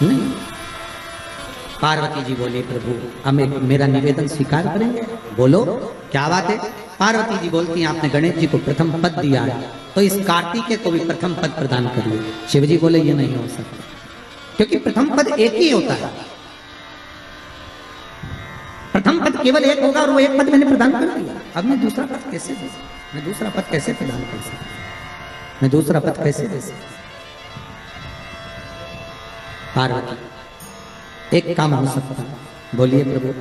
नहीं। पार्वती जी बोले प्रभु हम एक मेरा निवेदन स्वीकार करेंगे। बोलो क्या बात है। पार्वती जी बोलती हैं आपने गणेश जी को प्रथम पद दिया है तो इस कार्तिकेय को भी प्रथम पद प्रदान करिए। शिव जी बोले ये नहीं हो सकता क्योंकि प्रथम पद एक ही होता है। प्रथम पद केवल एक होगा और वो एक पद मैंने प्रदान कर दिया। अब मैं दूसरा पद कैसे दे सकता? मैं दूसरा पद कैसे प्रदान कर सकता? मैं दूसरा पद कैसे दे सकता? पार्वती एक काम हो सकता है। बोलिए प्रभु।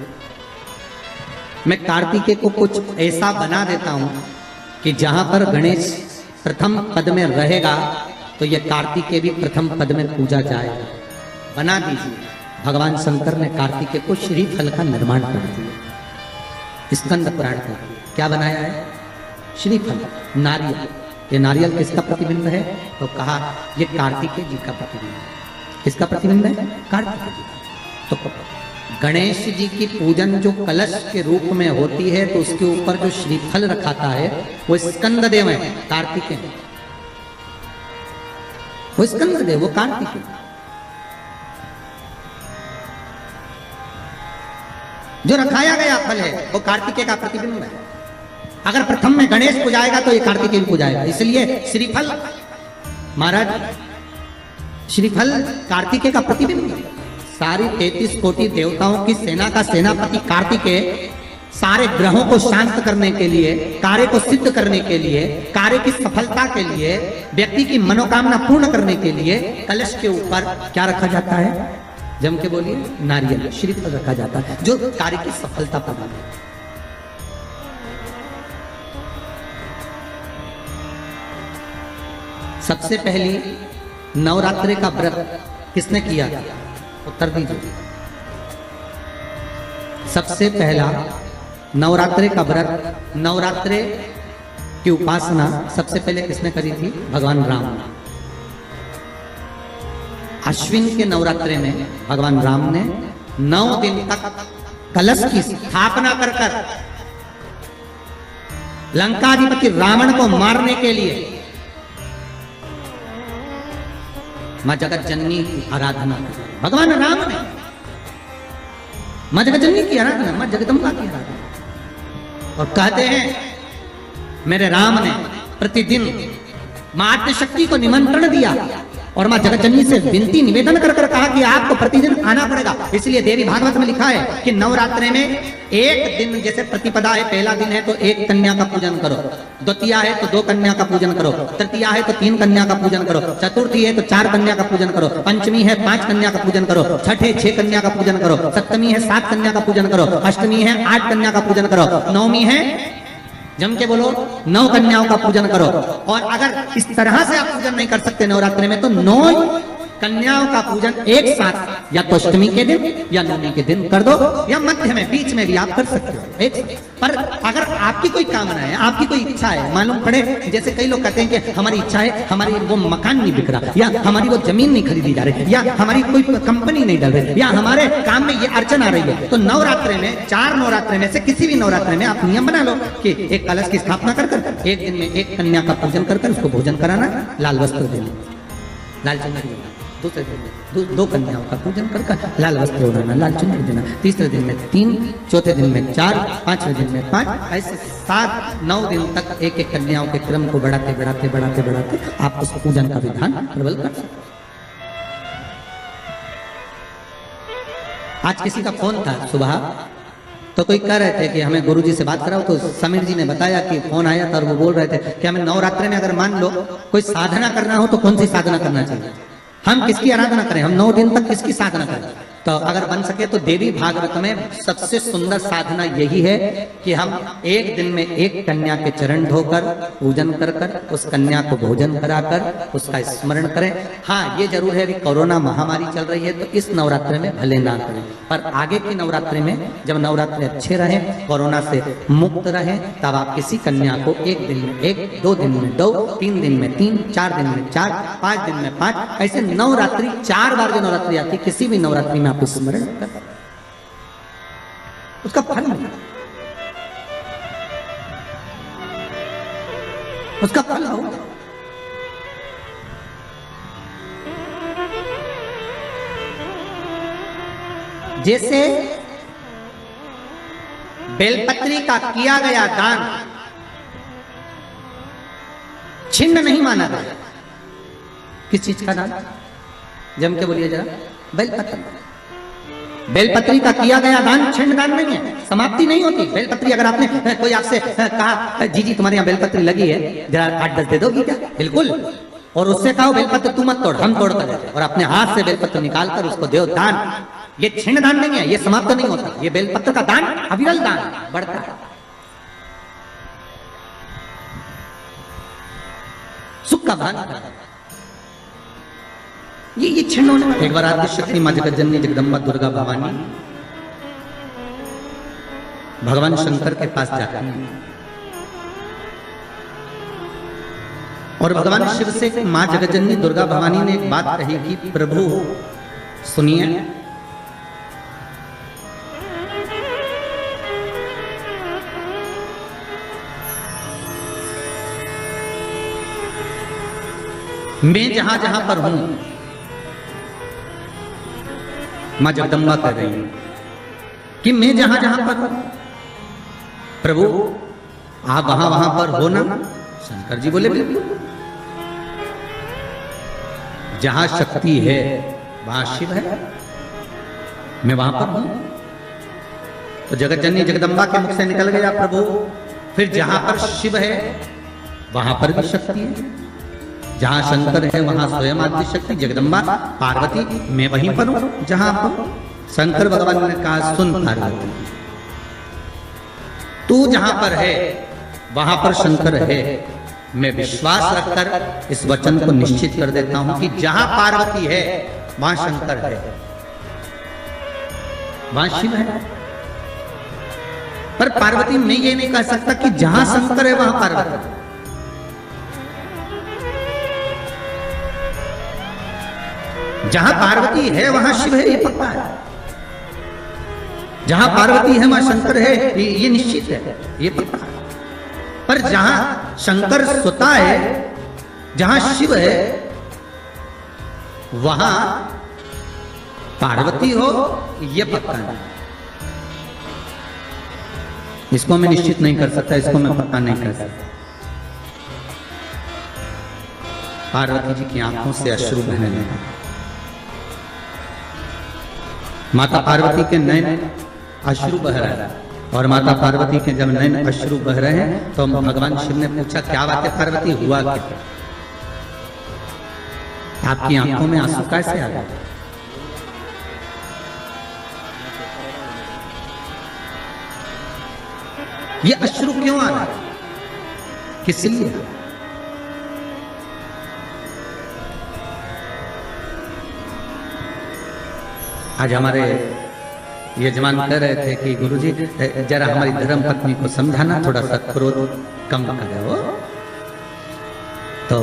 मैं कार्तिकेय को कुछ ऐसा बना देता हूं कि जहां पर गणेश प्रथम पद में रहेगा तो यह कार्तिकेय भी प्रथम पद में पूजा जाएगा। बना दीजिए। भगवान शंकर ने कार्तिकेय को श्रीफल का निर्माण कर दिया। स्कंद पुराण का क्या बनाया है? श्रीफल, नारियल। ये नारियल किसका प्रतिबिंब है? तो कहा ये कार्तिकेय जी का प्रतिबिंब है। किसका प्रतिबिंब है? कार्तिकेय जी का। तो गणेश जी की पूजन जो कलश के रूप में होती है तो उसके ऊपर जो श्रीफल रखाता है वो स्कंद देव है, कार्तिकेय है। वो स्कंद देव, वो कार्तिकेय। जो रखाया गया फल है वो कार्तिकेय का प्रतिबिंब है। अगर प्रथम में गणेश पूजाएगा तो ये कार्तिकेय पूजाएगा। इसलिए श्रीफल महाराज, श्रीफल कार्तिकेय का प्रतिबिंब है। सारी 33 कोटि देवताओं की सेना का सेनापति कार्तिकेय सारे ग्रहों को शांत करने के लिए, कार्य को सिद्ध करने के लिए, कार्य की सफलता के लिए, व्यक्ति की मनोकामना पूर्ण करने के लिए कलश के ऊपर क्या रखा जाता है? जम के बोलिए, नारियल, श्रीफल रखा जाता है जो कार्य की सफलता प्रदान करता है। सबसे पहली नवरात्रि का व्रत किसने किया था? उत्तर दीजिए। सबसे पहला नवरात्रि का व्रत, नवरात्रि की उपासना सबसे पहले किसने करी थी? भगवान राम। अश्विन के नवरात्रि में भगवान राम ने 9 दिन तक कलश की स्थापना कर कर लंकाधिपति रावण को मारने के लिए मां जगत जननी की आराधना की। भगवान राम ने मां जगत जननी की आराधना, मां जगदम्बा की आराधना। और कहते हैं मेरे राम ने प्रतिदिन मां आद्यशक्ति को निमंत्रण दिया और मां जगतजननी से विनती निवेदन कर कर कहा कि आपको प्रतिदिन आना पड़ेगा। इसलिए देवी भागवत में लिखा है कि नवरात्रि में एक दिन, जैसे प्रतिपदा है, पहला दिन है तो 1 कन्या का पूजन करो, द्वितीया है तो 2 कन्या का पूजन करो, तृतीया है तो 3 कन्या का पूजन करो, चतुर्थी है तो 4 कन्या का पूजन करो, पंचमी है 5 कन्या का पूजन करो, छठे 6 कन्या का पूजन करो, सप्तमी है 7 कन्या का पूजन करो, अष्टमी है 8 कन्या का पूजन करो, नवमी है, जम के बोलो, 9 कन्याओं का पूजन करो। और अगर इस तरह से आप पूजन नहीं कर सकते नवरात्रि में तो 9 कन्याओं का पूजन एक साथ या तो अष्टमी के दिन या नवमी के दिन कर दो, या मध्य में, बीच में भी आप कर सकते हो एक साथ। पर अगर आपकी कोई कामना है, आपकी कोई इच्छा है, मालूम पड़े, जैसे कई लोग कहते हैं कि हमारी इच्छा है, हमारी वो मकान नहीं बिक रहा, या हमारी वो जमीन नहीं खरीदी जा रही, या हमारी कोई कंपनी नहीं डल रही, या हमारे काम में ये अड़चन आ रही है, तो नवरात्रि में, 4 नवरात्रि में से किसी भी नवरात्रि में आप नियम बना लो कि एक कलश की स्थापना कर कर एक दिन में 1 कन्या का पूजन कर कर उसको भोजन कराना, लाल वस्त्र देना, लाल चंदन देना, दूसरे दिन में 2 कन्याओं का पूजन कर कर लाल वस्त्र ओढ़ाना, लाल चुनरी देना, तीसरे दिन में 3, चौथे दिन में 4, पांचवें दिन में 5, ऐसे 7, 9 दिन तक एक एक कन्याओं के क्रम को बढ़ाते बढ़ाते बढ़ाते बढ़ाते आप उस पूजन का विधान प्रबल कर सकते। आज किसी का फोन था सुबह, तो कोई कह रहे थे कि हमें गुरुजी से बात कराओ, तो समीर जी ने बताया कि फोन आया था और वो बोल रहे थे कि हमें नवरात्रि में अगर मान लो कोई साधना करना हो तो कौन सी साधना करना चाहिए, हम किसकी आराधना करें, हम 9 दिन तक किसकी साधना करें। तो अगर बन सके तो देवी भागवत में सबसे सुंदर साधना यही है कि हम एक दिन में 1 कन्या के चरण धोकर पूजन कर कर उस कन्या को भोजन कराकर उसका स्मरण करें। हाँ, ये जरूर है कि कोरोना महामारी चल रही है तो इस नवरात्रि में भले ना करें, पर आगे की नवरात्रि में जब नवरात्रि अच्छे रहे, कोरोना से मुक्त रहे, तब आप किसी कन्या को 1 दिन में 1, 2 दिन में 2, 3 दिन में 3, 4 दिन में 4, 5 दिन में 5, ऐसे नवरात्रि 4 बार जो नवरात्रि आती है किसी भी नवरात्रि में आप स्मरण कर उसका फल मिला, उसका फल होगा। जैसे बेलपत्री का किया गया दान छिन्न नहीं माना जाए। किस चीज का दान? जम के बोलिए जरा। बेलपत्री। बेलपत्री का किया गया दान छिन्न दान नहीं है, समाप्ति नहीं होती। बेलपत्री अगर आपने कोई आपसे कहा जी जी तुम्हारे यहाँ बेलपत्री लगी है, जरा 8-10 दे दोगी क्या? बिल्कुल। और उससे कहो बेलपत्र तू मत तोड़, हम तोड़ कर देते, और अपने हाथ से बेलपत्र निकाल कर उसको दो दान। ये छिन्न दान नहीं है, ये समाप्त नहीं होता। ये बेलपत्र का दान अविरल दान बढ़ता है, सुख का भान। ये छिन्न होने वाला। एक बार आदि शक्ति मां जगत जननी जगदम्बा दुर्गा भवानी भगवान शंकर के पास जाती है और भगवान शिव से मां जगत जननी दुर्गा भवानी ने एक बात कही कि प्रभु सुनिए, मैं जहां जहां पर हूं, मां जगदम्बा कह रही हूं कि मैं जहां जहां पर हूं, प्रभु आप वहां वहां पर हो ना? शंकर जी बोले बिल्कुल। जहां शक्ति है वहां शिव है, मैं वहां पर हूं। तो जगत जननी जगदम्बा के मुख से निकल गया प्रभु, फिर जहां पर शिव है वहां पर भी शक्ति है, जहां शंकर है वहां स्वयं आदि शक्ति जगदम्बा पार्वती, मैं वहीं पर हूं जहां पर। शंकर भगवान ने कहा सुन पार्वती, तू जहां पर है वहां पर शंकर है। मैं विश्वास रखकर इस वचन को निश्चित कर देता हूं कि जहां पार्वती है वहां शंकर है, वहां शिव है। पर पार्वती मैं ये नहीं कह सकता कि जहां शंकर है वहां पार्वती है। जहां पार्वती है वहां शिव है, ये पक्का है। जहां पार्वती है वहां शंकर है, ये निश्चित है, ये पक्का है। पर जहां शंकर स्वता है, जहां शिव है, वहां पार्वती हो, ये पक्का है। इसको मैं निश्चित नहीं कर सकता, इसको मैं पक्का नहीं कर सकता। पार्वती जी की आंखों से अश्रु बहने लगे। माता पार्वती के नयन अश्रु बह रहे हैं, और माता पार्वती के जब नयन अश्रु बह रहे हैं तो भगवान शिव ने पूछा क्या बात है पार्वती, हुआ क्या? आपकी आंखों में आंसू कैसे आ गए? ये अश्रु क्यों आ रहा है, किस लिए? आज हमारे यजमान कह रहे थे कि गुरुजी जरा हमारी धर्म पत्नी को समझाना, थोड़ा सा क्रोध कम करे वो। तो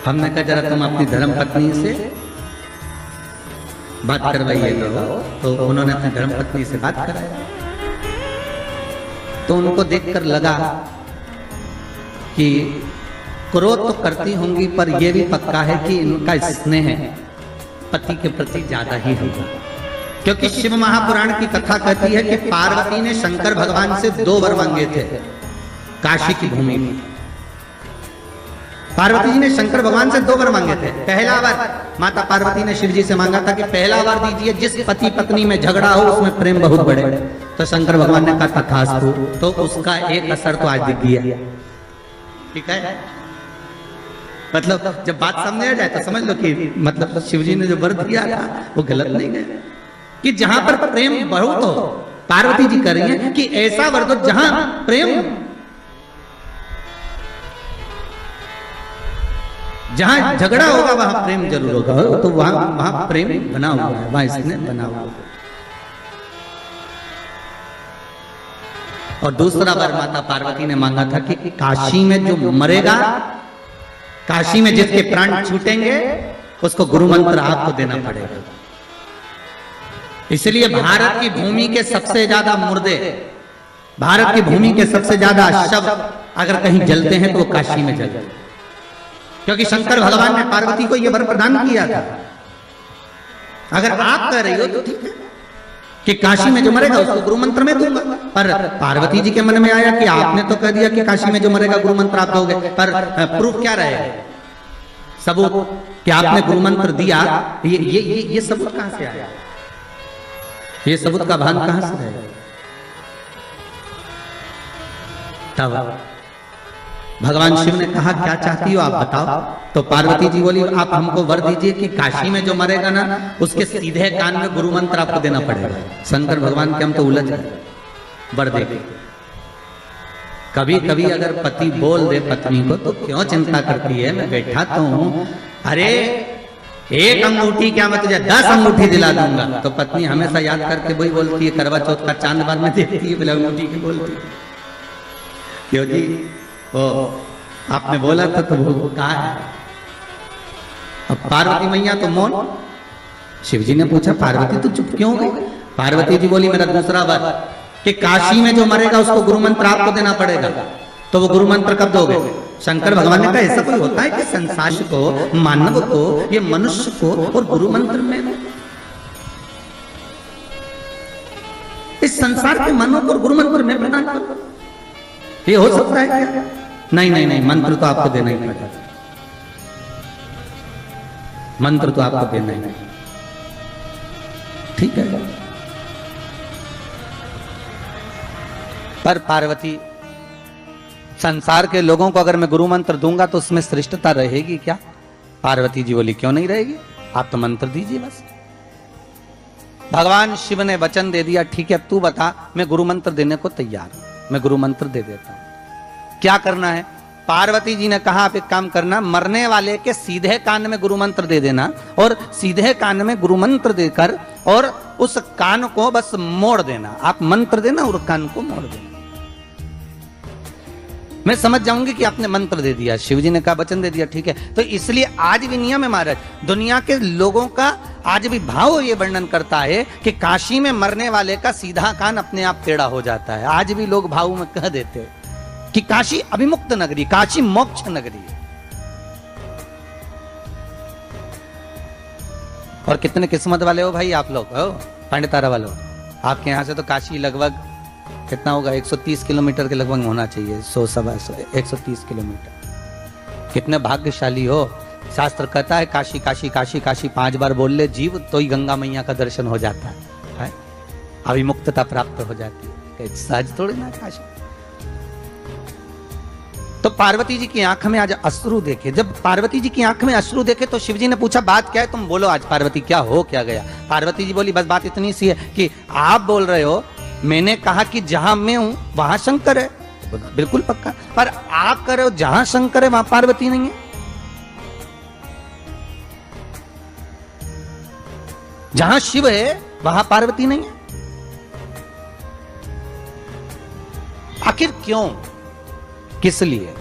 हमने कहा जरा तुम अपनी धर्म पत्नी से बात करवाइए। तो उन्होंने अपनी धर्म पत्नी से बात कराई, तो उनको देखकर लगा कि क्रोध तो करती होंगी, पर यह भी पक्का है कि इनका स्नेह पति के प्रति ज्यादा ही होगा। क्योंकि शिव महापुराण की कथा कहती है कि पार्वती ने शंकर भगवान से 2 वर मांगे थे काशी की भूमि में। पार्वती जी ने शंकर भगवान से 2 वर मांगे थे। पहला वर माता पार्वती ने शिव जी से मांगा था कि पहला वर दीजिए जिस पति पत्नी में झगड़ा हो उसमें प्रेम बहुत बढ़े। तो शंकर भगवान ने कहा तथास्तु। तो उसका एक असर तो आज दिख गया। ठीक है, मतलब जब बात समझ आ जाए तो समझ लो कि मतलब शिव जी ने जो वर दिया था वो गलत नहीं है, कि जहां पर प्रेम बहुत हो, पार्वती जी कर रही है कि ऐसा वर दो जहां प्रेम, जहां झगड़ा होगा वहां प्रेम जरूर होगा। तो वहां प्रेम बना हुआ है, वहां इसने बना हुआ है। और दूसरा वर माता पार्वती ने मांगा था कि काशी में जो मरेगा, काशी में जिसके प्राण छूटेंगे उसको गुरु मंत्र आपको देना पड़ेगा। इसलिए भारत की भूमि के सबसे ज्यादा मुर्दे, भारत की भूमि के सबसे ज्यादा शव अगर कहीं जलते हैं तो वो काशी में जलते हैं। क्योंकि शंकर भगवान ने पार्वती को यह वर प्रदान किया था अगर आप कह रही हो तो ठीक है कि काशी में जो मरेगा उसको गुरु मंत्र में दूंगा, पर पार्वती जी के मन में आया कि आपने तो कह दिया कि काशी में जो मरेगा गुरु मंत्र आप दोगे, पर प्रूफ क्या रहेगा, सबूत कि आपने गुरु मंत्र दिया, ये सबूत कहां से आया, ये सबूत का भान कहां से रहेगा। तब भगवान शिव ने कहा क्या चाहती हो आप बताओ। तो पार्वती जी बोली आप हमको वर दीजिए कि काशी में जो मरेगा ना उसके सीधे कान में गुरु मंत्र आपको देना पड़ेगा। शंकर भगवान के हम तो उलझ गए, वर दे। कभी कभी अगर पति बोल दे पत्नी को तो क्यों चिंता करती है, मैं बैठा तो हूं, अरे एक अंगूठी क्या मैं तुझे 10 अंगूठी दिला दूंगा। तो पत्नी हमेशा याद करके वही बोलती है, करवा चौथ का चांद बाद में देखती है, बोले अंगूठी की बोलती है, क्यों जी वो आपने बोला था तो वो कहा है। अब पार्वती मैया तो मौन। शिव जी ने पूछा पार्वती तू चुप क्यों गई। पार्वती जी बोली मेरा दूसरा वर कि काशी में जो मरेगा उसको गुरु मंत्र आपको देना पड़ेगा। तो वो गुरु मंत्र कब दोगे। शंकर भगवान ने कहा ऐसा कोई होता है कि संसार को, मानव को, ये मनुष्य को और गुरु मंत्र में, इस संसार के मानव को गुरु मंत्र में प्रदान करो, ये हो सकता है क्या। नहीं नहीं नहीं, मंत्र तो आपको देना ही पड़ेगा, मंत्र तो आपको देना ही, ठीक है। पर पार्वती संसार के लोगों को अगर मैं गुरु मंत्र दूंगा तो उसमें श्रेष्ठता रहेगी क्या। पार्वती जी बोली क्यों नहीं रहेगी, आप तो मंत्र दीजिए बस। भगवान शिव ने वचन दे दिया ठीक है तू बता, मैं गुरु मंत्र देने को तैयार हूं, मैं गुरु मंत्र दे देता हूं। क्या करना है। पार्वती जी ने कहा आप एक काम करना, मरने वाले के सीधे कान में गुरु मंत्र दे देना और सीधे कान में गुरु मंत्र देकर और उस कान को बस मोड़ देना। आप मंत्र देना और कान को मोड़ देना, मैं समझ जाऊंगी कि आपने मंत्र दे दिया। शिव जी ने कहा वचन दे दिया ठीक है। तो इसलिए आज भी नियम है महाराज, दुनिया के लोगों का आज भी भाव ये वर्णन करता है कि काशी में मरने वाले का सीधा कान अपने आप टेढ़ा हो जाता है। आज भी लोग भाव में कह देते हैं कि काशी अभिमुक्त नगरी, काशी मोक्ष नगरी है। और कितने किस्मत वाले हो भाई आप लोग, हो पंडितारा वालों, आपके यहां से तो काशी लगभग कितना होगा 130 किलोमीटर के लगभग होना चाहिए, 130 किलोमीटर। कितने भाग्यशाली हो। शास्त्र कहता है काशी काशी काशी काशी 5 बार बोल ले जीव तो ही गंगा मैया का दर्शन हो जाता है, अभिमुक्तता प्राप्त हो जाती है, सहज थोड़ी ना काशी। तो पार्वती जी की आंख में आज अश्रु देखे। जब पार्वती जी की आंख में अश्रु देखे तो शिव जी ने पूछा बात क्या है, तुम बोलो आज पार्वती क्या हो क्या गया। पार्वती जी बोली बस बात इतनी सी है कि आप बोल रहे हो, मैंने कहा कि जहां मैं हूं वहां शंकर है, बिल्कुल पक्का, पर आप कह रहे हो जहां शंकर है वहां पार्वती नहीं है। जहां शिव है वहां पार्वती नहीं है, आखिर क्यों, किस लिए।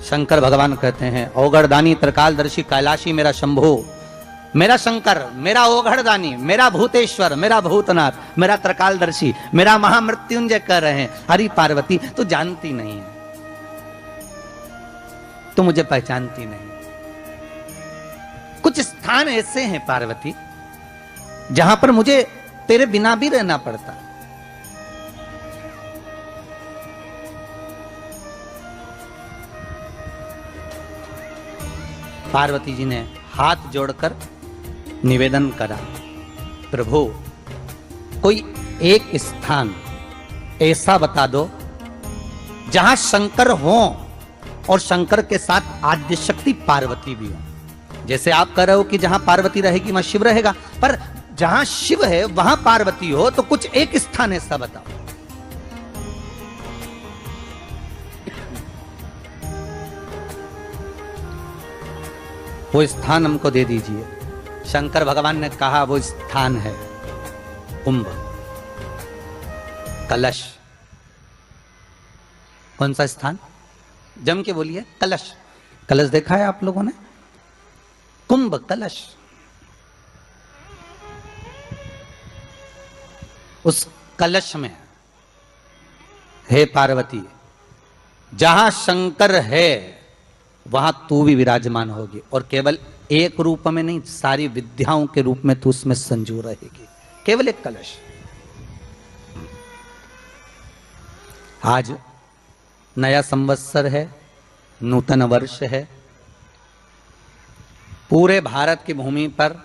शंकर भगवान कहते हैं ओगढ़दानी त्रिकालदर्शी कैलाशी मेरा शंभु, मेरा शंकर, मेरा ओगढ़दानी, मेरा भूतेश्वर, मेरा भूतनाथ, मेरा त्रिकालदर्शी, मेरा महामृत्युंजय कह रहे हैं। हरि पार्वती तू जानती नहीं है, तू मुझे पहचानती नहीं। कुछ स्थान ऐसे हैं पार्वती जहां पर मुझे तेरे बिना भी रहना पड़ता। पार्वती जी ने हाथ जोड़कर निवेदन करा प्रभु कोई एक स्थान ऐसा बता दो जहां शंकर हो और शंकर के साथ आद्य शक्ति पार्वती भी हो। जैसे आप कह रहे हो कि जहां पार्वती रहेगी वहां शिव रहेगा, पर जहां शिव है वहां पार्वती हो, तो कुछ एक स्थान ऐसा बताओ। वो स्थान हमको दे दीजिए। शंकर भगवान ने कहा वो स्थान है कुंभ, कलश। कौन सा स्थान, जम के बोलिए। कलश, कलश देखा है आप लोगों ने, कुंभ कलश। उस कलश में हे पार्वती जहां शंकर है वहां तू भी विराजमान होगी, और केवल एक रूप में नहीं, सारी विद्याओं के रूप में तू उसमें संजू रहेगी। केवल एक कलश। आज नया संवत्सर है, नूतन वर्ष है। पूरे भारत की भूमि पर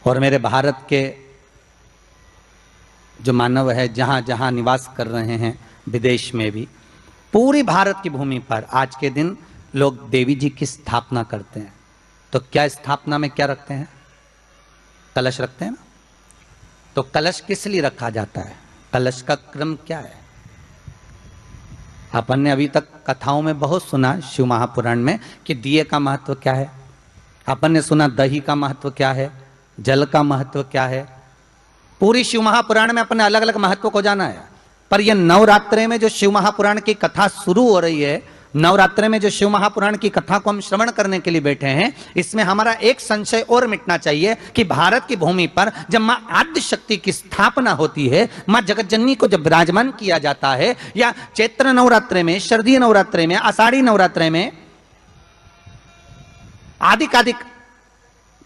और मेरे भारत के जो मानव है जहां जहां निवास कर रहे हैं, विदेश में भी, पूरी भारत की भूमि पर आज के दिन लोग देवी जी की स्थापना करते हैं। तो क्या स्थापना में क्या रखते हैं? कलश रखते हैं ना। तो कलश किस लिए रखा जाता है? कलश का क्रम क्या है? अपन ने अभी तक कथाओं में बहुत सुना, शिव महापुराण में, कि दिए का महत्व क्या है। अपन ने सुना दही का महत्व क्या है, जल का महत्व क्या है। पूरी शिव महापुराण में अपन ने अलग अलग महत्व को जाना है। पर यह नवरात्रे में जो शिव महापुराण की कथा शुरू हो रही है, नवरात्रे में जो शिव महापुराण की कथा को हम श्रवण करने के लिए बैठे हैं, इसमें हमारा एक संशय और मिटना चाहिए कि भारत की भूमि पर जब मां आद्य शक्ति की स्थापना होती है, मां जगतजननी को जब विराजमान किया जाता है, या चैत्र नवरात्रे में, शरदीय नवरात्रे में, आषाढ़ी नवरात्रे में, आदिकादिक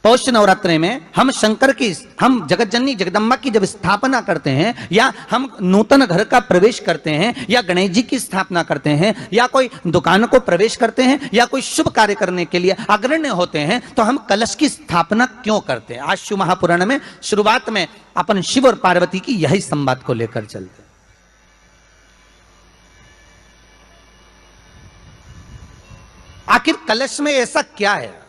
पौष नवरात्रे में हम शंकर की, हम जगतजननी जगदम्बा की जब स्थापना करते हैं, या हम नूतन घर का प्रवेश करते हैं, या गणेश जी की स्थापना करते हैं, या कोई दुकान को प्रवेश करते हैं, या कोई शुभ कार्य करने के लिए अग्रण्य होते हैं, तो हम कलश की स्थापना क्यों करते हैं? आज शिव महापुराण में शुरुआत में अपन शिव और पार्वती की यही संवाद को लेकर चलते हैं। आखिर कलश में ऐसा क्या है?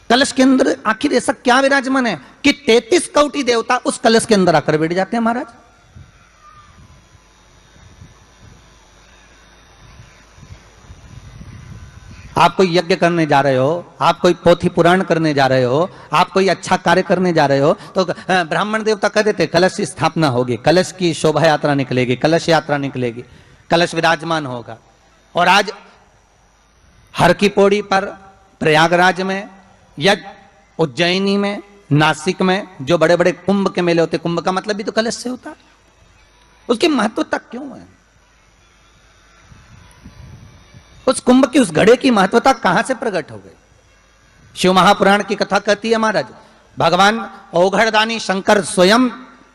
कलश के अंदर आखिर ऐसा क्या विराजमान है कि 33 कोटि देवता उस कलश के अंदर आकर बैठ जाते हैं? महाराज, आप कोई यज्ञ करने जा रहे हो, आप कोई पोथी पुराण करने जा रहे हो, आप कोई अच्छा कार्य करने जा रहे हो, तो ब्राह्मण देवता कह देते कलश की स्थापना होगी, कलश की शोभा यात्रा निकलेगी, कलश यात्रा निकलेगी, कलश विराजमान होगा। और आज हर की पौड़ी पर, प्रयागराज में, या उज्जैनी में, नासिक में जो बड़े बड़े कुंभ के मेले होते, कुंभ का मतलब भी तो कलश से होता है। उसकी महत्वता क्यों है? उस कुंभ की, उस घड़े की महत्वता कहां से प्रकट हो गई? शिव महापुराण की कथा कहती है महाराज, भगवान औघड़दानी शंकर स्वयं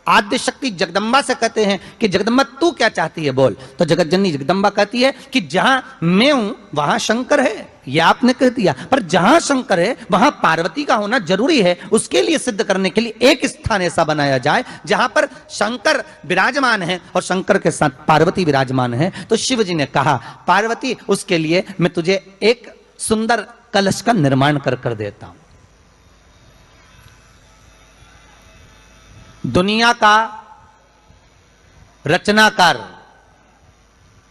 आद्य शक्ति जगदम्बा से कहते हैं कि जगदम्बा तू क्या चाहती है बोल। तो जगतजननी जगदम्बा कहती है कि जहां मैं हूं वहां शंकर है। यह आपने कह दिया, पर जहां शंकर है वहां पार्वती का होना जरूरी है। उसके लिए सिद्ध करने के लिए एक स्थान ऐसा बनाया जाए जहां पर शंकर विराजमान है और शंकर के साथ पार्वती विराजमान है। तो शिव जी ने कहा, पार्वती उसके लिए मैं तुझे एक सुंदर कलश का निर्माण कर देता हूं। दुनिया का रचनाकार,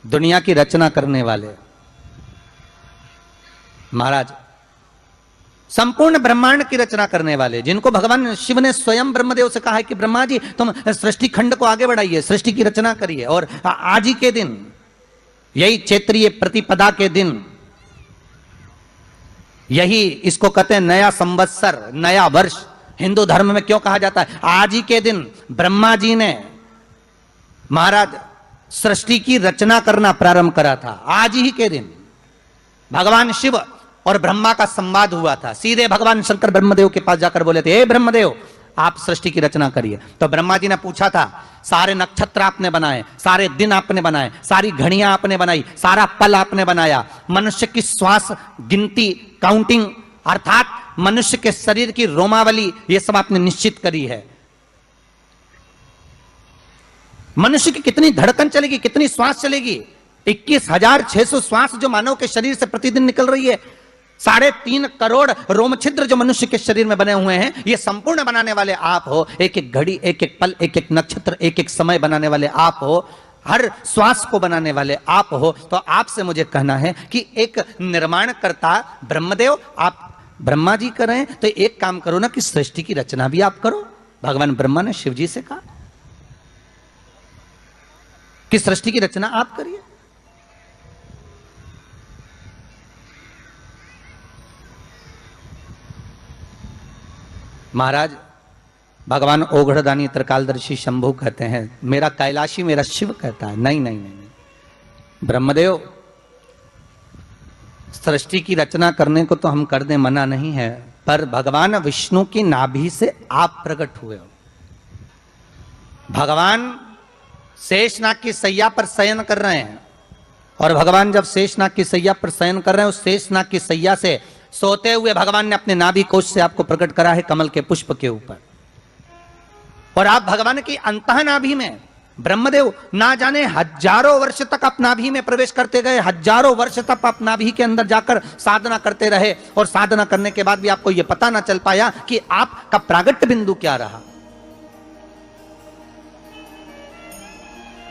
दुनिया की रचना करने वाले महाराज, संपूर्ण ब्रह्मांड की रचना करने वाले, जिनको भगवान शिव ने स्वयं ब्रह्मदेव से कहा है कि ब्रह्मा जी तुम सृष्टि खंड को आगे बढ़ाइए, सृष्टि की रचना करिए। और आज ही के दिन, यही चैत्रीय प्रतिपदा के दिन, यही इसको कहते हैं नया संवत्सर, नया वर्ष। हिंदू धर्म में क्यों कहा जाता है? आज ही के दिन ब्रह्मा जी ने महाराज सृष्टि की रचना करना प्रारंभ करा था। आज ही के दिन भगवान शिव और ब्रह्मा का संवाद हुआ था। सीधे भगवान शंकर ब्रह्मदेव के पास जाकर बोले थे, हे ब्रह्मदेव आप सृष्टि की रचना करिए। तो ब्रह्मा जी ने पूछा था, सारे नक्षत्र आपने बनाए, सारे दिन आपने बनाए, सारी घड़ियां आपने बनाई, सारा पल आपने बनाया, मनुष्य की श्वास गिनती, काउंटिंग, अर्थात मनुष्य के शरीर की रोमावली, ये सब आपने निश्चित करी है। मनुष्य की कितनी धड़कन चलेगी, कितनी श्वास चलेगी, 21,600 श्वास जो मानव के शरीर से प्रतिदिन निकल रही है, 3.5 करोड़ रोम छिद्र जो मनुष्य के शरीर में बने हुए हैं, ये संपूर्ण बनाने वाले आप हो। एक एक घड़ी, एक एक पल, एक एक नक्षत्र, एक एक समय बनाने वाले आप हो। हर श्वास को बनाने वाले आप हो। तो आपसे मुझे कहना है कि एक निर्माणकर्ता ब्रह्मदेव, आप ब्रह्मा जी कर रहे हैं, तो एक काम करो ना कि सृष्टि की रचना भी आप करो। भगवान ब्रह्मा ने शिव जी से कहा कि सृष्टि की रचना आप करिए। महाराज भगवान ओघड़दानी त्रिकालदर्शी शंभु कहते हैं, मेरा कैलाशी मेरा शिव कहता है, नहीं नहीं नहीं, नहीं। ब्रह्मदेव सृष्टि की रचना करने को तो हम कर दें, मना नहीं है, पर भगवान विष्णु की नाभि से आप प्रकट हुए हो। भगवान शेषनाग की सैया पर शयन कर रहे हैं, और भगवान जब शेषनाग की सैया पर शयन कर रहे हैं, उस शेषनाग की सैया से सोते हुए भगवान ने अपने नाभि कोश से आपको प्रकट करा है कमल के पुष्प के ऊपर। और आप भगवान की अंतः नाभि में, ब्रह्मदेव ना जाने हजारों वर्ष तक आप नाभि में प्रवेश करते गए, हजारों वर्ष तक आप नाभि के अंदर जाकर साधना करते रहे, और साधना करने के बाद भी आपको यह पता ना चल पाया कि आपका प्रागट्य बिंदु क्या रहा।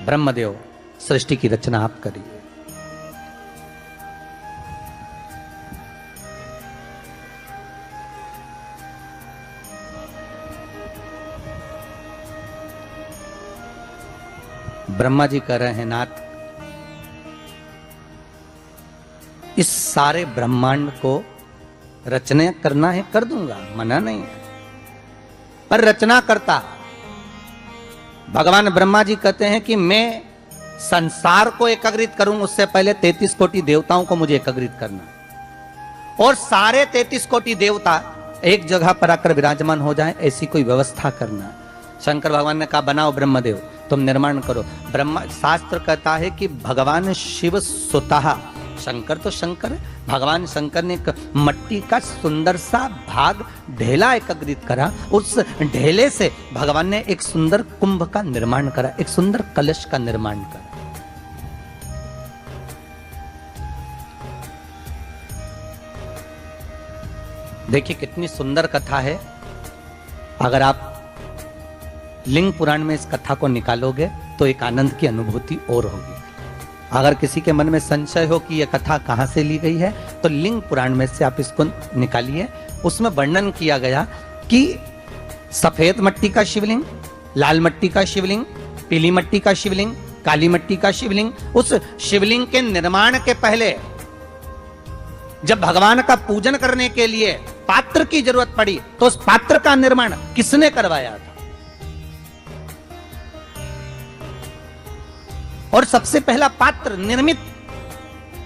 ब्रह्मदेव, सृष्टि की रचना आप करिए। ब्रह्मा जी कह रहे हैं, नाथ इस सारे ब्रह्मांड को रचना करना है, कर दूंगा, मना नहीं है, पर रचना करता भगवान ब्रह्मा जी कहते हैं कि मैं संसार को एकत्रित करूं, उससे पहले 33 कोटि देवताओं को मुझे एकत्रित करना, और सारे 33 कोटि देवता एक जगह पर आकर विराजमान हो जाएं, ऐसी कोई व्यवस्था करना। शंकर भगवान ने कहा, बनाओ ब्रह्मदेव, तुम निर्माण करो। ब्रह्मा, शास्त्र कहता है कि भगवान शिव स्वतः, शंकर तो शंकर है, भगवान शंकर ने एक मट्टी का सुंदर सा भाग ढेला एकत्रित करा, उस ढेले से भगवान ने एक सुंदर कुंभ का निर्माण करा, एक सुंदर कलश का निर्माण करा। देखिए कितनी सुंदर कथा है। अगर आप लिंग पुराण में इस कथा को निकालोगे तो एक आनंद की अनुभूति और होगी। अगर किसी के मन में संशय हो कि यह कथा कहां से ली गई है, तो लिंग पुराण में से आप इसको निकालिए। उसमें वर्णन किया गया कि सफेद मट्टी का शिवलिंग, लाल मट्टी का शिवलिंग, पीली मट्टी का शिवलिंग, काली मट्टी का शिवलिंग, उस शिवलिंग के निर्माण के पहले जब भगवान का पूजन करने के लिए पात्र की जरूरत पड़ी, तो उस पात्र का निर्माण किसने करवाया था? और सबसे पहला पात्र निर्मित,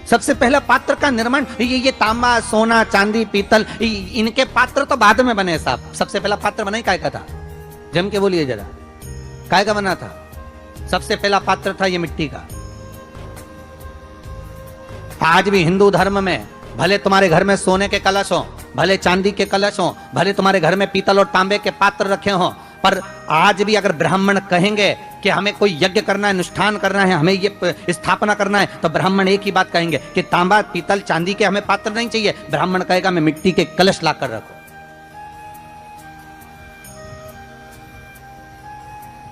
सबसे पहला पात्र का निर्माण, ये तांबा, सोना, चांदी, पीतल, इनके पात्र तो बाद में बने साहब। सबसे पहला पात्र बना ही काय का था? जम के बोलिए जरा, काय का बना था? सबसे पहला पात्र था ये मिट्टी का। आज भी हिंदू धर्म में भले तुम्हारे घर में सोने के कलश हो, भले चांदी के कलश हो, भले तुम्हारे घर में पीतल और तांबे के पात्र रखे हो, पर आज भी अगर ब्राह्मण कहेंगे कि हमें कोई यज्ञ करना है, अनुष्ठान करना है, हमें ये स्थापना करना है, तो ब्राह्मण एक ही बात कहेंगे कि तांबा, पीतल, चांदी के हमें पात्र नहीं चाहिए। ब्राह्मण कहेगा मैं मिट्टी के कलश लाकर रखो,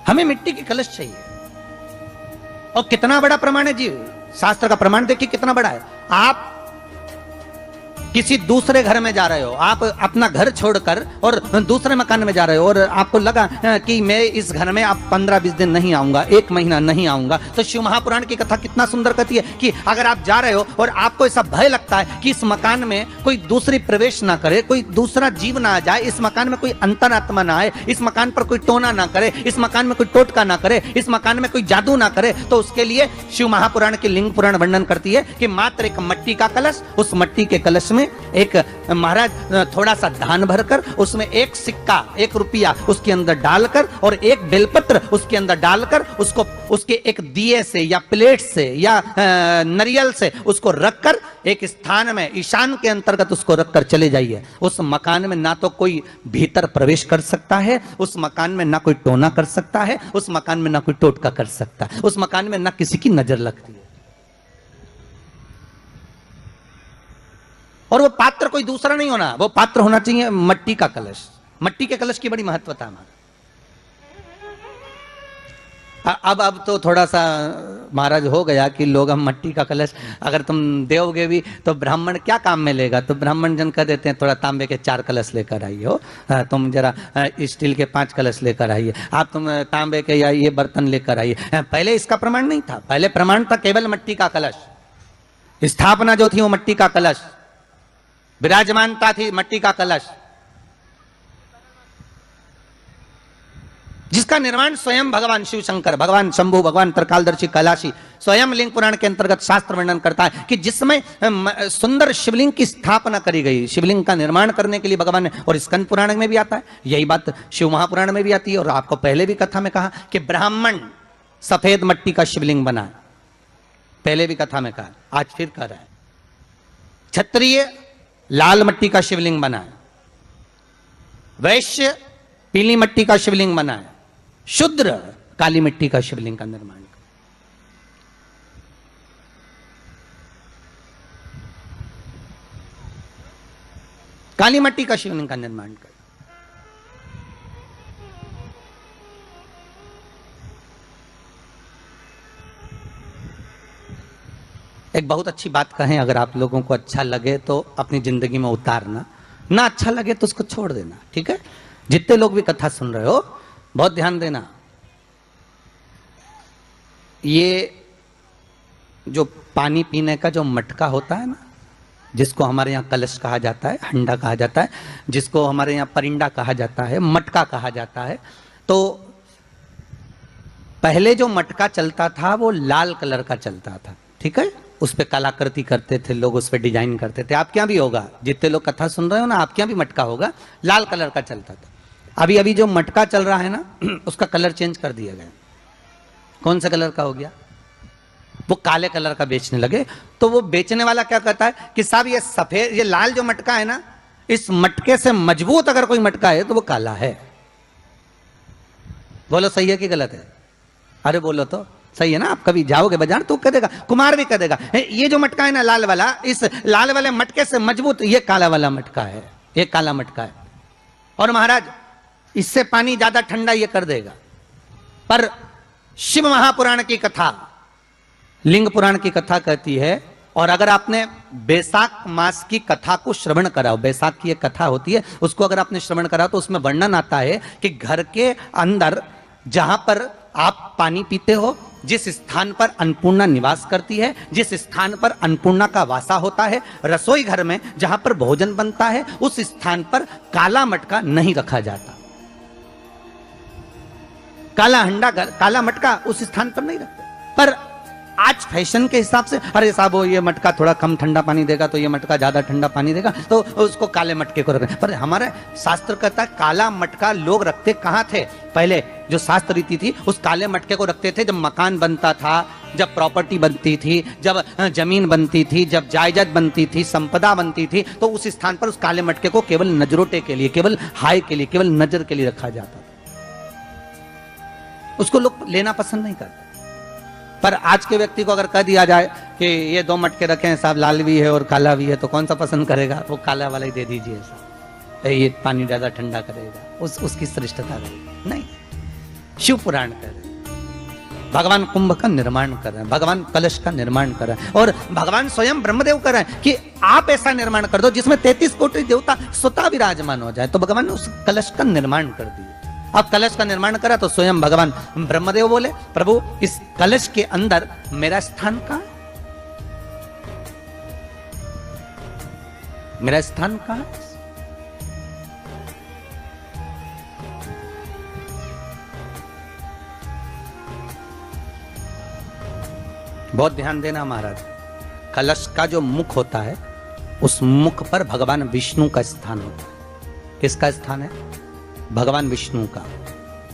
हमें मिट्टी के कलश चाहिए। और कितना बड़ा प्रमाण है जी, शास्त्र का प्रमाण देखिए कितना बड़ा है। आप किसी दूसरे घर में जा रहे हो, आप अपना घर छोड़कर और दूसरे मकान में जा रहे हो, और आपको लगा कि मैं इस घर में आप 15-20 दिन नहीं आऊंगा, 1 महीना नहीं आऊंगा, तो शिव महापुराण की कथा कितना सुंदर कहती है कि अगर आप जा रहे हो और आपको ऐसा भय लगता है कि इस मकान में कोई दूसरी प्रवेश ना करे, कोई दूसरा जीव ना आ जाए, इस मकान में कोई अंतरात्मा ना आए, इस मकान पर कोई टोना ना करे, इस मकान में कोई टोटका ना करे, इस मकान में कोई जादू ना करे, तो उसके लिए शिव महापुराण की लिंग पुराण वर्णन करती है कि मात्र एक मट्टी का कलश, उस मट्टी के कलश में एक महाराज थोड़ा सा धान भरकर, उसमें एक सिक्का, 1 रुपया उसके अंदर डालकर, और एक बेलपत्र उसके अंदर डालकर, उसको उसके एक दिए से या प्लेट से या नरियल से उसको रखकर एक स्थान में ईशान के अंतर्गत उसको रखकर चले जाइए। उस मकान में ना तो कोई भीतर प्रवेश कर सकता है, उस मकान में ना कोई टोना कर सकता है, उस मकान में ना कोई टोटका कर सकता है, उस मकान में ना किसी की नजर लगती है। और वो पात्र कोई दूसरा नहीं होना, वो पात्र होना चाहिए मट्टी का कलश। मट्टी के कलश की बड़ी महत्वता है हमारा। अब तो थोड़ा सा महाराज हो गया कि लोग हम मट्टी का कलश अगर तुम दोगे भी तो ब्राह्मण क्या काम में लेगा, तो ब्राह्मण जन कह देते हैं थोड़ा तांबे के 4 कलश लेकर आइए हो, तुम जरा स्टील के 5 कलश लेकर आइए, आप तुम तांबे के या ये बर्तन लेकर आइए। पहले इसका प्रमाण नहीं था, पहले प्रमाण था केवल मट्टी का कलश। स्थापना जो थी वो मट्टी का कलश, विराजमानता थी मट्टी का कलश। जिसका निर्माण स्वयं भगवान शिव शंकर, भगवान शंभु, भगवान त्रिकालदर्शी कैलाशी स्वयं लिंग पुराण के अंतर्गत शास्त्र वर्णन करता है कि जिसमें सुंदर शिवलिंग की स्थापना करी गई, शिवलिंग का निर्माण करने के लिए भगवान ने, और स्कंद पुराण में भी आता है यही बात, शिव महापुराण में भी आती है। और आपको पहले भी कथा में कहा कि ब्राह्मण सफेद मट्टी का शिवलिंग बना, पहले भी कथा में कहा, आज फिर कह रहा है। क्षत्रिय लाल मट्टी का शिवलिंग बना है, वैश्य पीली मट्टी का शिवलिंग बना है, शूद्र काली मिट्टी का शिवलिंग का निर्माण। काली मट्टी का शिवलिंग का निर्माण कर। एक बहुत अच्छी बात कहें, अगर आप लोगों को अच्छा लगे तो अपनी जिंदगी में उतारना, ना अच्छा लगे तो उसको छोड़ देना, ठीक है। जितने लोग भी कथा सुन रहे हो बहुत ध्यान देना। ये जो पानी पीने का जो मटका होता है ना, जिसको हमारे यहाँ कलश कहा जाता है, हंडा कहा जाता है, जिसको हमारे यहाँ परिंडा कहा जाता है, मटका कहा जाता है, तो पहले जो मटका चलता था वो लाल कलर का चलता था, ठीक है। उस पर कलाकृति करते थे लोग, उस पर डिजाइन करते थे। आपके यहाँ भी होगा, जितने लोग कथा सुन रहे हो ना, आपके यहाँ भी मटका होगा, लाल कलर का चलता था। अभी अभी जो मटका चल रहा है ना, उसका कलर चेंज कर दिया गया। कौन सा कलर का हो गया? वो काले कलर का बेचने लगे। तो वो बेचने वाला क्या कहता है कि साहब ये सफेद, ये लाल जो मटका है ना, इस मटके से मजबूत अगर कोई मटका है तो वो काला है। बोलो सही है कि गलत है? अरे बोलो तो सही है ना। आप कभी जाओगे बाजार तो कह देगा, कुमार भी कह देगा, ये जो मटका है ना लाल वाला, इस लाल वाले मटके से मजबूत ये काला वाला मटका है, ये काला मटका है। और महाराज इससे पानी ज्यादा ठंडा ये कर देगा। पर शिव महापुराण की कथा, लिंग पुराण की कथा कहती है, और अगर आपने बैसाख मास की कथा को श्रवण कराओ, बैसाख की एक कथा होती है, उसको अगर आपने श्रवण कराओ तो उसमें वर्णन आता है कि घर के अंदर जहां पर आप पानी पीते हो, जिस स्थान पर अन्नपूर्णा निवास करती है, जिस स्थान पर अन्नपूर्णा का वासा होता है, रसोई घर में जहां पर भोजन बनता है, उस स्थान पर काला मटका नहीं रखा जाता। काला हंडा, काला मटका उस स्थान पर नहीं रखते। पर आज फैशन के हिसाब से, अरे साहब वो ये मटका थोड़ा कम ठंडा पानी देगा तो ये मटका ज्यादा ठंडा पानी देगा, तो उसको काले मटके को रखें। पर हमारा शास्त्र कहता है काला मटका लोग रखते कहां थे? पहले जो शास्त्र रीति थी, उस काले मटके को रखते थे जब मकान बनता था, जब प्रॉपर्टी बनती थी, जब जमीन बनती थी, जब जायदाद बनती थी, संपदा बनती थी, तो उस स्थान पर उस काले मटके को केवल नजरोटे के लिए, केवल हाय के लिए, केवल नजर के लिए रखा जाता था। उसको लोग लेना पसंद नहीं करते। पर आज के व्यक्ति को अगर कह दिया जाए कि ये दो मटके रखे हैं साहब, लाल भी है और काला भी है, तो कौन सा पसंद करेगा? वो काला वाला ही दे दीजिए साहब, ये पानी ज्यादा ठंडा करेगा, उसकी श्रेष्ठता रहेगी। नहीं, शिव पुराण कर रहे हैं, भगवान कुंभ का निर्माण कर रहे हैं, भगवान कलश का निर्माण कर रहे हैं, और भगवान स्वयं ब्रह्मदेव कर रहे हैं कि आप ऐसा निर्माण कर दो जिसमें 33 कोटि देवता स्वतः विराजमान हो जाए। तो भगवान ने उस कलश का निर्माण कर दिया। अब कलश का निर्माण करा तो स्वयं भगवान ब्रह्मदेव बोले, प्रभु इस कलश के अंदर मेरा स्थान कहां है? मेरा स्थान कहां है? बहुत ध्यान देना महाराज, कलश का जो मुख होता है, उस मुख पर भगवान विष्णु का स्थान होता है। किसका स्थान है? भगवान विष्णु का।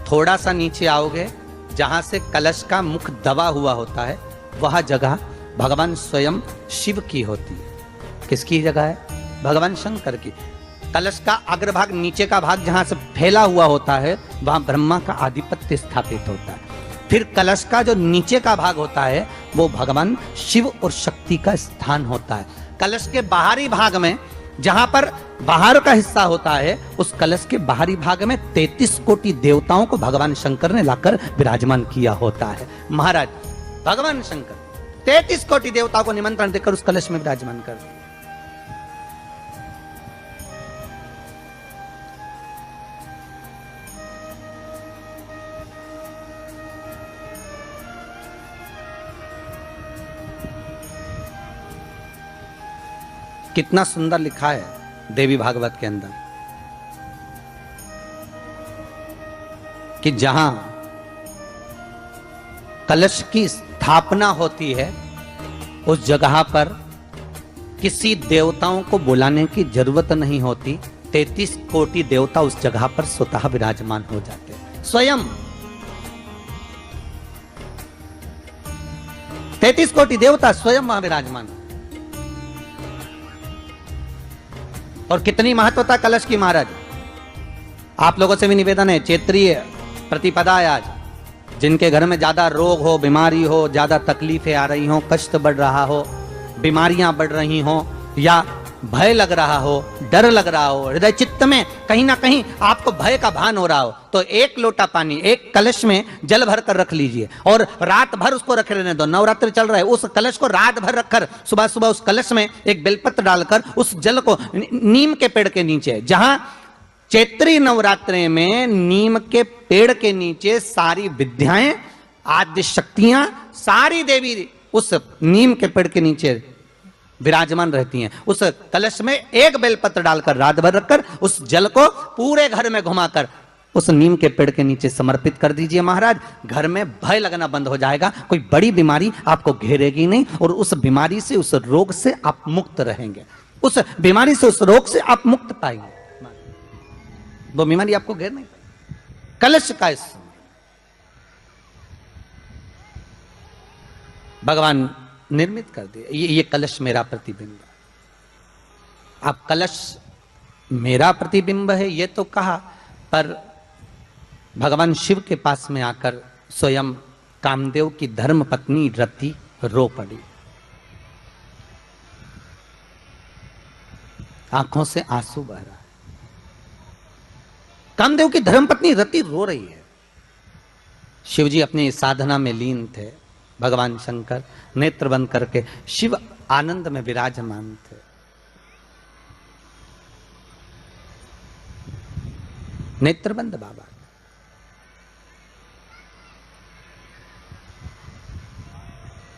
थोड़ा सा नीचे आओगे, जहां से कलश का मुख दबा हुआ होता है, वह जगह भगवान स्वयं शिव की होती है। किसकी जगह है? भगवान शंकर की। कलश का अग्रभाग, नीचे का भाग जहां से फैला हुआ होता है, वहां ब्रह्मा का आधिपत्य स्थापित होता है। फिर कलश का जो नीचे का भाग होता है, वो भगवान शिव और शक्ति का स्थान होता है। कलश के बाहरी भाग में, जहां पर बाहर का हिस्सा होता है, उस कलश के बाहरी भाग में 33 कोटि देवताओं को भगवान शंकर ने लाकर विराजमान किया होता है। महाराज भगवान शंकर 33 कोटि देवताओं को निमंत्रण देकर उस कलश में विराजमान कर दिया। कितना सुंदर लिखा है देवी भागवत के अंदर। कि जहां कलश की स्थापना होती है उस जगह पर किसी देवताओं को बुलाने की जरूरत नहीं होती। 33 कोटि देवता उस जगह पर स्वतः विराजमान हो जाते हैं। स्वयं 33 कोटि देवता स्वयं वहां विराजमान। और कितनी महत्वता कलश की महाराज। आप लोगों से भी निवेदन है, क्षेत्रीय प्रतिपदा है आज, जिनके घर में ज्यादा रोग हो, बीमारी हो, ज्यादा तकलीफें आ रही हो, कष्ट बढ़ रहा हो, बीमारियां बढ़ रही हो, या भय लग रहा हो, डर लग रहा हो, हृदय चित्त में कहीं ना कहीं आपको भय का भान हो रहा हो, तो एक लोटा पानी, एक कलश में जल भर कर रख लीजिए और रात भर उसको रखे रहने दो। नवरात्र चल रहा है, उस कलश को रात भर रखकर सुबह सुबह उस कलश में एक बेलपत्र डालकर उस जल को नीम के पेड़ के नीचे, जहां चैत्री नवरात्रि में नीम के पेड़ के नीचे सारी विद्याएं, आद्य शक्तियां, सारी देवी उस नीम के पेड़ के नीचे विराजमान रहती हैं। उस कलश में एक बेलपत्र डालकर रात भर रखकर उस जल को पूरे घर में घुमाकर उस नीम के पेड़ के नीचे समर्पित कर दीजिए महाराज। घर में भय लगना बंद हो जाएगा, कोई बड़ी बीमारी आपको घेरेगी नहीं और उस बीमारी से, उस रोग से आप मुक्त रहेंगे। उस बीमारी से, उस रोग से आप मुक्त पाएंगे, वो बीमारी आपको घेर नहीं पाएगी। कलश का इस भगवान निर्मित कर दिया। ये कलश मेरा प्रतिबिंब है। आप कलश मेरा प्रतिबिंब है ये तो कहा, पर भगवान शिव के पास में आकर स्वयं कामदेव की धर्म पत्नी रति रो पड़ी, आंखों से आंसू बह रहा है। कामदेव की धर्मपत्नी रति रो रही है। शिवजी अपनी साधना में लीन थे। भगवान शंकर नेत्र बंद करके शिव आनंद में विराजमान थे। नेत्र बंद बाबा।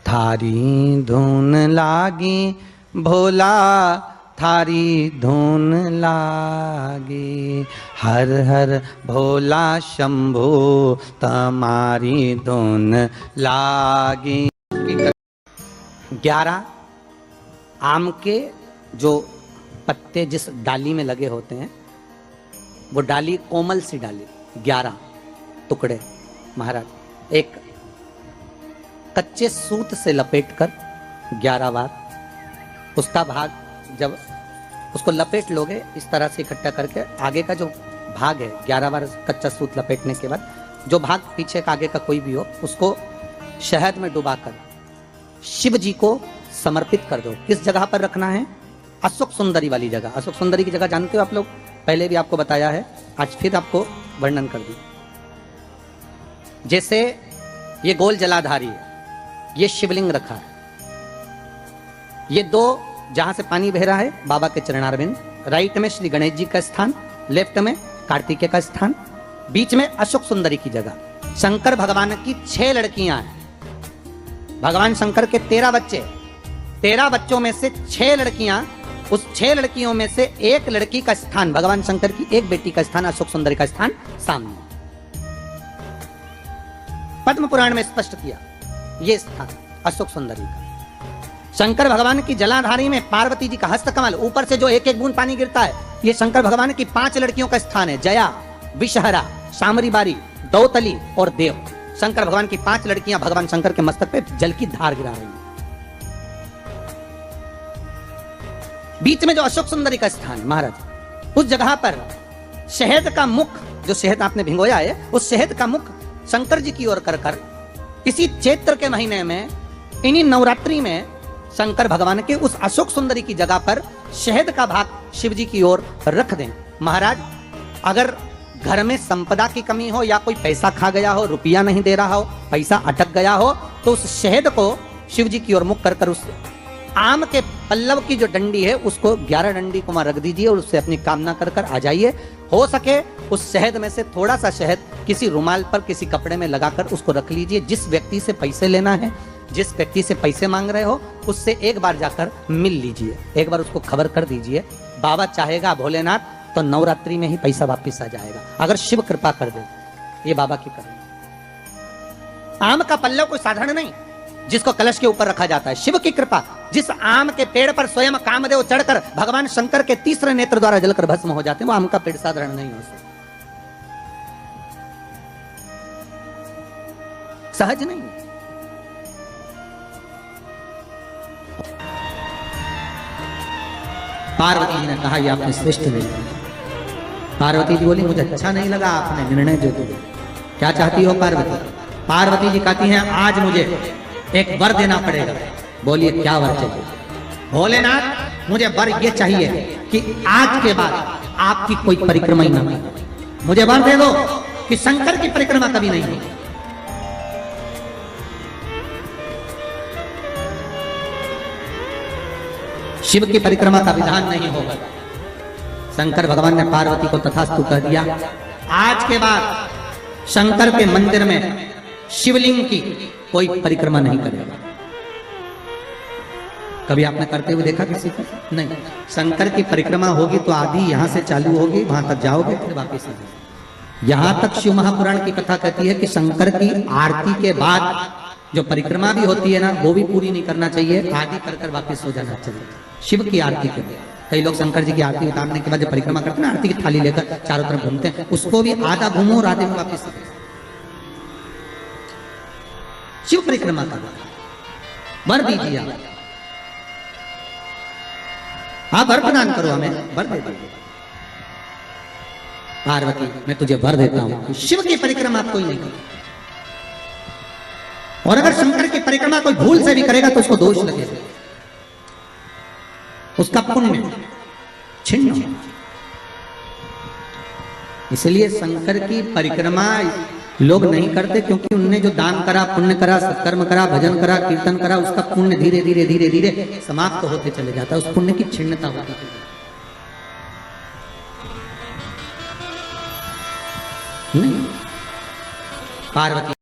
थारी धुन लागी भोला, थारी धुन लागी, हर हर भोला शंभो तमारी धुन लागी। 11 आम के जो पत्ते जिस डाली में लगे होते हैं, वो डाली कोमल सी डाली, 11 टुकड़े महाराज एक कच्चे सूत से लपेटकर 11 बार, उसका भाग जब उसको लपेट लोगे इस तरह से इकट्ठा करके, आगे का जो भाग है 11 बार कच्चा सूत लपेटने के बाद जो भाग पीछे का आगे का कोई भी हो, उसको शहद में डुबाकर शिव जी को समर्पित कर दो। किस जगह पर रखना है? अशोक सुंदरी वाली जगह। अशोक सुंदरी की जगह जानते हो आप लोग, पहले भी आपको बताया है, आज फिर आपको वर्णन कर दी। जैसे ये गोल जलाधारी है, ये शिवलिंग रखा है, ये 2 जहां से पानी बह रहा है बाबा के चरणारविंद, राइट में श्री गणेश जी का स्थान, लेफ्ट में कार्तिकेय का स्थान, बीच में अशोक सुंदरी की जगह। शंकर भगवान की 6 लड़कियां हैं। भगवान शंकर के 13 बच्चे, 13 बच्चों में से 6 लड़कियां, उस 6 लड़कियों में से एक लड़की का स्थान, भगवान शंकर की एक बेटी का स्थान, अशोक सुंदरी का स्थान सामने पद्म पुराण में स्पष्ट किया। ये स्थान अशोक सुंदरी का। शंकर भगवान की जलाधारी में पार्वती जी का हस्तकमल, ऊपर से जो एक एक बूंद पानी गिरता है, ये शंकर भगवान की 5 लड़कियों का स्थान है। जया, विषहरा, सामरी बारी, दौतली और देव। शंकर भगवान की 5 लड़कियां भगवान शंकर के मस्तक पे जल की धार गिरा रही हैं। बीच में जो अशोक सुंदरी का स्थान महाराज, उस जगह पर शहद का मुख, जो शहद आपने भिगोया है, उस शहद का मुख शंकर जी की ओर कर कर इसी चैत्र के महीने में, इन्हीं नवरात्रि में शंकर भगवान के उस अशोक सुंदरी की जगह पर शहद का भाग शिव जी की ओर रख दें। महाराज अगर घर में संपदा की कमी हो या कोई पैसा खा गया हो, रुपया नहीं दे रहा हो, पैसा अटक गया हो, तो उस शहद को शिव जी की ओर मुख कर कर उस आम के पल्लव की जो डंडी है उसको 11 डंडी को वहां रख दीजिए और उससे अपनी कामना कर कर आ जाइए। हो सके उस शहद में से थोड़ा सा शहद किसी रुमाल पर, किसी कपड़े में लगाकर उसको रख लीजिए। जिस व्यक्ति से पैसे लेना है, जिस व्यक्ति से पैसे मांग रहे हो, उससे एक बार जाकर मिल लीजिए, एक बार उसको खबर कर दीजिए। बाबा चाहेगा भोलेनाथ तो नवरात्रि में ही पैसा वापिस आ जाएगा, अगर शिव कृपा कर दे। ये बाबा की करुणा। आम का पल्लव कोई साधारण नहीं जिसको कलश के ऊपर रखा जाता है, शिव की कृपा। जिस आम के पेड़ पर स्वयं कामदेव चढ़कर भगवान शंकर के तीसरे नेत्र द्वारा जलकर भस्म हो जाते हैं, वो आम का पेड़ साधारण नहीं हो सकता, सहज नहीं। पार्वती जी ने कहा ये आपने श्रेष्ठ नहीं। पार्वती जी बोली मुझे अच्छा नहीं लगा आपने निर्णय जो दिया। क्या चाहती हो पार्वती? पार्वती जी कहती हैं आज मुझे एक वर देना पड़ेगा। बोलिए क्या वर चाहिए? भोलेनाथ मुझे वर ये चाहिए कि आज के बाद आपकी कोई परिक्रमा ही ना हो। मुझे वर दे दो कि शंकर की परिक्रमा कभी नहीं होगी। शिव की परिक्रमा का विधान नहीं होगा। शंकर भगवान ने पार्वती को तथास्तु कह दिया। आज के बाद शंकर के मंदिर में शिवलिंग की कोई परिक्रमा नहीं करेगा। कभी आपने करते हुए देखा किसी को? नहीं। शंकर की परिक्रमा होगी तो आदि यहां से चालू होगी, वहां तक जाओगे फिर वापस आओगे। यहां तक शिव महापुराण की कथा कहती है कि शंकर की आरती के बाद जो परिक्रमा भी होती है ना, वो भी पूरी नहीं करना चाहिए, आदि कर कर वापस हो जाना चाहिए। शिव की आरती के लिए कई लोग शंकर जी की आरती उतारने के बाद जब परिक्रमा करते हैं ना, आरती की थाली लेकर चारों तरफ घूमते हैं, उसको भी आधा घूमो और आधे में वापस। शिव परिक्रमा का वर दीजिए आप वर प्रदान करो, हमें वर दे दीजिए। पार्वती मैं तुझे वर देता हूं, शिव की परिक्रमा आप कोई नहीं करे, और अगर शंकर की परिक्रमा कोई भूल से भी करेगा तो उसको दोष लगेगा, उसका पुण्य छिन्न होगा। इसलिए शंकर की परिक्रमा लोग नहीं करते क्योंकि उनने जो दान करा, पुण्य करा, सत्कर्म करा, भजन करा, कीर्तन करा, उसका पुण्य धीरे धीरे धीरे धीरे समाप्त होते चले जाता है, उस पुण्य की छिन्नता होती चली जाती। नहीं, पार्वती